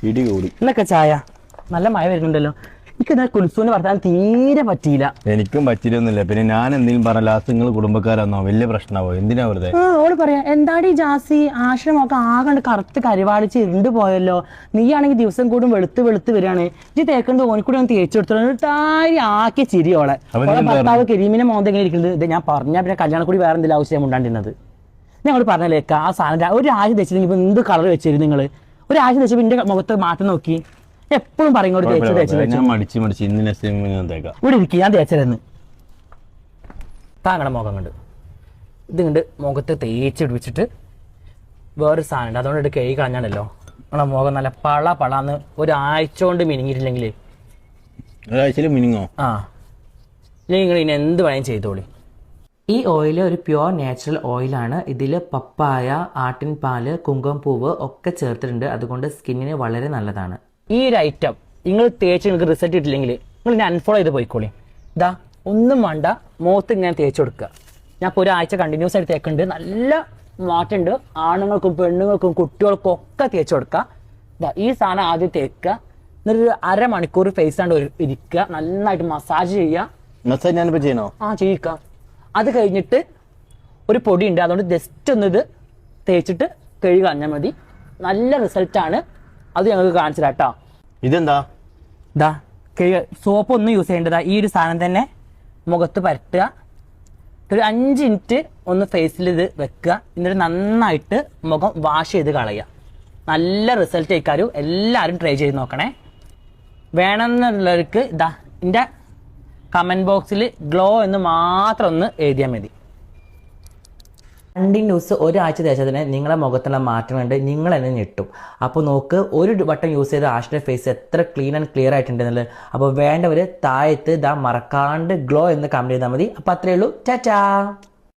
ഇടി കൂടി. എന്നൊക്കെ ചായ നല്ല മഴ വരുന്നുണ്ടല്ലോ. എനിക്കെന്താ കുൽസൂന്ന് പറഞ്ഞാൽ തീരെ പറ്റിയില്ല. എനിക്കും പറ്റിയിട്ടൊന്നുമില്ല. പിന്നെ ഞാൻ എന്തെങ്കിലും പറഞ്ഞ ലാസ്റ്റ് നിങ്ങൾ കുടുംബക്കാരാന്നോ വലിയ പ്രശ്നമാവോ? എന്തിനാ വെറുതെ? ഓള് പറയാ എന്താടി ജാസി ആശ്രമൊക്കെ ആകണ്ട് കറുത്ത് കരിവാടിച്ച് ഇരുണ്ട് പോയല്ലോ, നീയാണെങ്കിൽ ദിവസം കൂടും വെളുത്ത് വെളുത്ത് വരികയാണ്, ഇത് തേക്കുന്നത് ഓനിക്കൂടി ഒന്ന് തേച്ചെടുത്തു താരി ആക്കിയ ചിരിയോളെ. ഭർത്താവ് കരീമിനെ മോന്ത എങ്ങനെ ഇരിക്കുന്നത്? ഇത് ഞാൻ പറഞ്ഞാൽ പിന്നെ കല്യാണം കൂടി വേറെ എന്തെങ്കിലും ആവശ്യം ഉണ്ടാണ്ടിരുന്നത്. ഞങ്ങൾ പറഞ്ഞല്ലേക്ക ആ സാധനം ഒരാഴ്ച തെച്ചിട്ട് ഇപ്പൊ എന്ത് കളർ വെച്ചിരുന്നു നിങ്ങൾ? ഒരാഴ്ച തെച്ചപ്പോ എന്റെ മുഖത്ത് മാറ്റം നോക്കി. എപ്പോഴും പറയും ഇവിടെ ഇരിക്കും ഞാൻ തേച്ചതെന്ന്. താങ്കളുടെ മുഖം കണ്ട് ഇത് കണ്ട് മുഖത്ത് തേച്ചിടിപ്പിച്ചിട്ട് വേറൊരു സാധനം ഉണ്ട്, അതുകൊണ്ട് കഴുകി കളഞ്ഞാണല്ലോ നമ്മളെ മുഖം നല്ല പളാന്ന് ഒരാഴ്ച കൊണ്ട് മിനിങ്ങിയിട്ടില്ലെങ്കിൽ ഒരാഴ്ചയിൽ മിനിങ്ങോ? ആ ഇല്ലെങ്കിൽ നിങ്ങൾ ഇനി എന്ത് വേണേലും ചെയ്തോളി. ഈ ഓയിൽ ഒരു പ്യുവർ നാച്ചുറൽ ഓയിലാണ്. ഇതിൽ പപ്പായ, ആട്ടിൻ പാല്, കുങ്കുമപ്പൂവ് ഒക്കെ ചേർത്തിട്ടുണ്ട്. അതുകൊണ്ട് സ്കിന്നിന് വളരെ നല്ലതാണ്. ഈ ഒരു ഐറ്റം നിങ്ങൾ തേച്ച് നിങ്ങൾക്ക് റിസൾട്ട് കിട്ടില്ലെങ്കിൽ നിങ്ങൾ ഇനി അൺഫോളോ ചെയ്ത് പോയിക്കോളി. ഇതാ ഒന്നും വേണ്ട, മുഖത്ത് ഇങ്ങനെ തേച്ച് കൊടുക്കുക. ഞാൻ ഇപ്പോൾ ഒരാഴ്ച കണ്ടിന്യൂസ് ആയിട്ട് തേക്കുന്നുണ്ട്, നല്ല മാറ്റമുണ്ട്. ആണുങ്ങൾക്കും പെണ്ണുങ്ങൾക്കും കുട്ടികൾക്കും ഒക്കെ തേച്ച് കൊടുക്കുക. ഇതാ ഈ സാധനം ആദ്യം തേക്കുക, എന്നിട്ടൊരു അരമണിക്കൂർ ഫേസ് ആണ്ട് ഇരിക്കുക, നന്നായിട്ട് മസാജ് ചെയ്യുക. മസാജ് ഞാനിപ്പോൾ ചെയ്യണോ? ആ ചെയ്യിക്കുക. അത് കഴിഞ്ഞിട്ട് ഒരു പൊടി ഉണ്ട്, അതുകൊണ്ട് ജസ്റ്റ് ഒന്ന് ഇത് തേച്ചിട്ട് കഴുകി കളഞ്ഞാൽ മതി. നല്ല റിസൾട്ടാണ്. അത് ഞങ്ങൾക്ക് കാണിച്ചു തരാം കേട്ടോ. ഇതെന്താ? ഇതാ സോപ്പ് ഒന്നും യൂസ് ചെയ്യേണ്ടതാ. ഈ ഒരു സാധനം തന്നെ മുഖത്ത് പരട്ടുക, ഒരു 5 മിനിറ്റ് ഒന്ന് ഫേസിൽ ഇത് വെക്കുക, എന്നിട്ട് നന്നായിട്ട് മുഖം വാഷ് ചെയ്ത് കളയുക. നല്ല റിസൾട്ട് ആയിക്കാരും. എല്ലാവരും ട്രൈ ചെയ്ത് നോക്കണേ. വേണമെന്നുള്ളവർക്ക് ഇതാ എൻ്റെ കമൻറ്റ് ബോക്സിൽ ഗ്ലോ എന്ന് മാത്രം ഒന്ന് എഴുതിയാൽ മതി. കണ്ടിന്യൂസ് ഒരാഴ്ച തേച്ചതിന് നിങ്ങളെ മുഖത്തുള്ള മാറ്റം കണ്ട് നിങ്ങൾ തന്നെ ഞെട്ടും. അപ്പോൾ നോക്ക്, ഒരു വട്ടം യൂസ് ചെയ്ത ആഷിൻ്റെ ഫേസ് എത്ര ക്ലീൻ ആൻഡ് ക്ലിയർ ആയിട്ടുണ്ടെന്നുള്ളത്. അപ്പോൾ വേണ്ടവർ താഴത്ത് ഇതാ മറക്കാണ്ട് ഗ്ലോ എന്ന് കമൻറ്റ് ചെയ്താൽ മതി. അപ്പോൾ അത്രയേ ഉള്ളൂ. ടാറ്റാ.